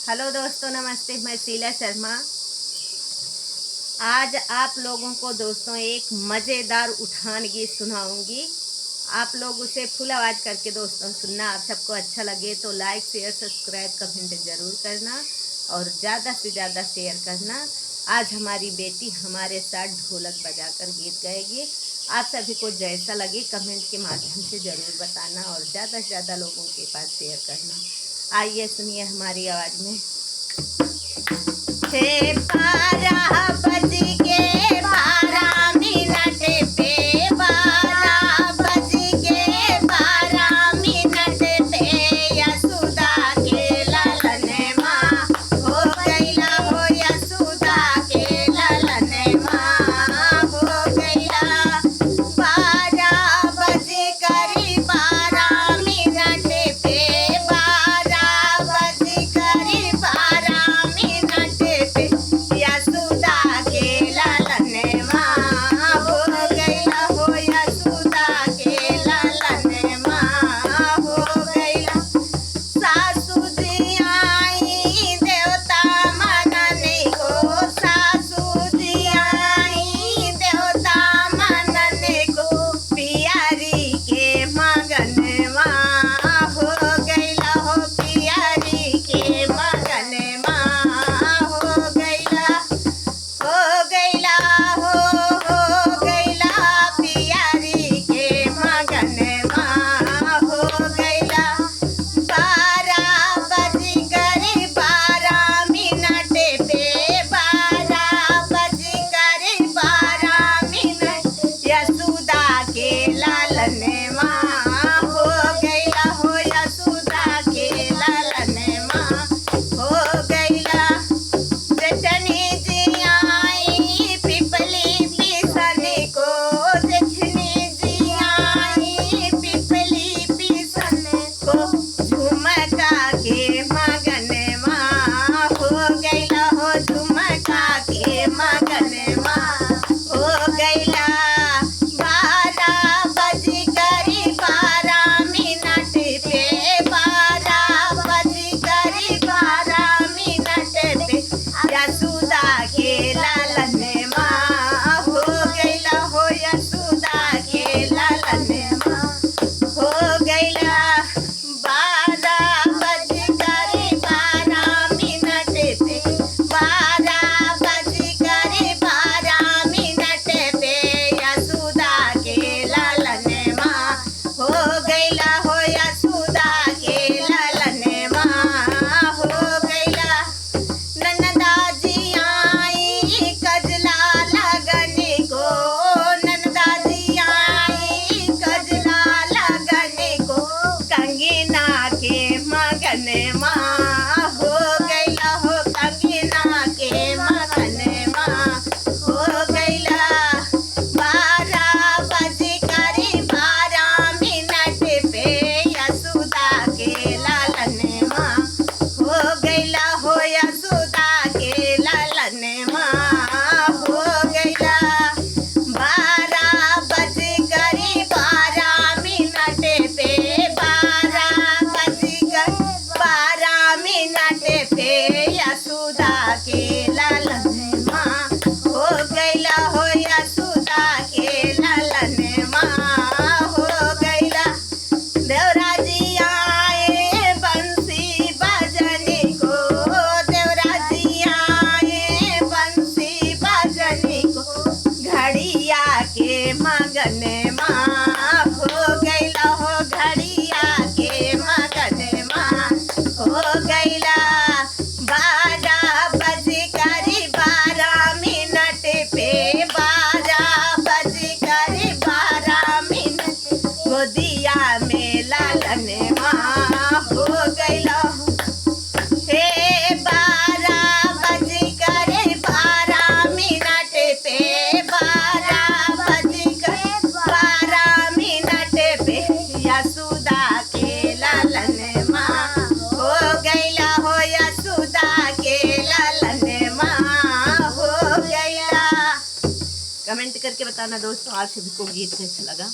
Hello दोस्तों, नमस्ते। मैं शीला शर्मा। आज आप लोगों को दोस्तों एक मज़ेदार उठान गीत सुनाऊंगी। आप लोग उसे फुल आवाज़ करके दोस्तों सुनना। आप सबको अच्छा लगे तो लाइक शेयर सब्सक्राइब कमेंट ज़रूर करना और ज़्यादा से ज़्यादा शेयर करना। आज हमारी बेटी हमारे साथ ढोलक बजाकर गीत गाएगी। आप सभी को जैसा लगे कमेंट के माध्यम से ज़रूर बताना और ज़्यादा से ज़्यादा लोगों के पास शेयर करना। आइए सुनिए हमारी आवाज़ में। हे बारह बज के 12 मिनट पे, 12 बज के 12 मिनट पे यशोदा के ललनवा हो गइला, हो यशोदा के ललनवा हो गइला। 12 बज कर 12 मिनट पे, 12 बज कर 12 मिनट पे यशोदा के ललनवा हो गइला, हो यशोदा के ललनवा हो गइला। सासू जी आई देवता मनने को, सासू जी आई देवता मनने को पियारी के मगनवा हो गइला, हो पियारी के मगनवा हो गइला, हो गइला, हो गइला पियारी के मगनवा हो गइला। 12 बज कर 12 मिनट पे, 12 बज कर 12 मिनट यशोदा के ललनवा हो गइला, हो यशोदा के ललनवा हो गइला। जठनी जी आई पिपली पिसने को, जठनी जी आई पिपली पिसने को झुमका के मगनवा हो गइला, हो झुमका के मगनवा हो गइला। 12 बज कर 12 मिनट पे, 12 बज कर 12 मिनट पे यशोदा के ललनवा हो गइला, हो यशोदा के ललनवा हो गइला। 12 बज कर 12 मिनट पे, 12 बज कर 12 मिनट पे यशोदा के ललनवा हो गइला, हो यशोदा के ललनवा हो गइला। ननदा जी आई कजला लगने को, ननदा जी आई कजला लगने को कंगना के मगनवा हो गइला, हो कंगना के मगनवा हो गइला। 12 बज कर 12 मिनट पे यशोदा के ललनवा हो गइला, हो यशोदा के ललनवा हो गइला। 12 बज कर 12 मिनट पे, 12 बज कर 12 मिनट पे यशोदा के ललनवा हो गइला, हो यशोदा के ललनवा हो गइला। देवरा जी आए बंसी बजने को, देवरा जी आए बंसी बजने को घड़िया के मगनवा हो गइला, हो घड़िया के मगनवा हो गइला। 12 बज कर 12 मिनट पे, 12 बज कर 12 मिनट गोदिया में ललनवा हो गइला। हे 12 बज कर 12 मिनट पे, 12 बज कर 12 मिनट पे यशोदा के ललनवा हो गइला, हो यशोदा के ललनवा हो गइला। कमेंट करके बताना दोस्तों आप सभी को गीत कैसा लगा।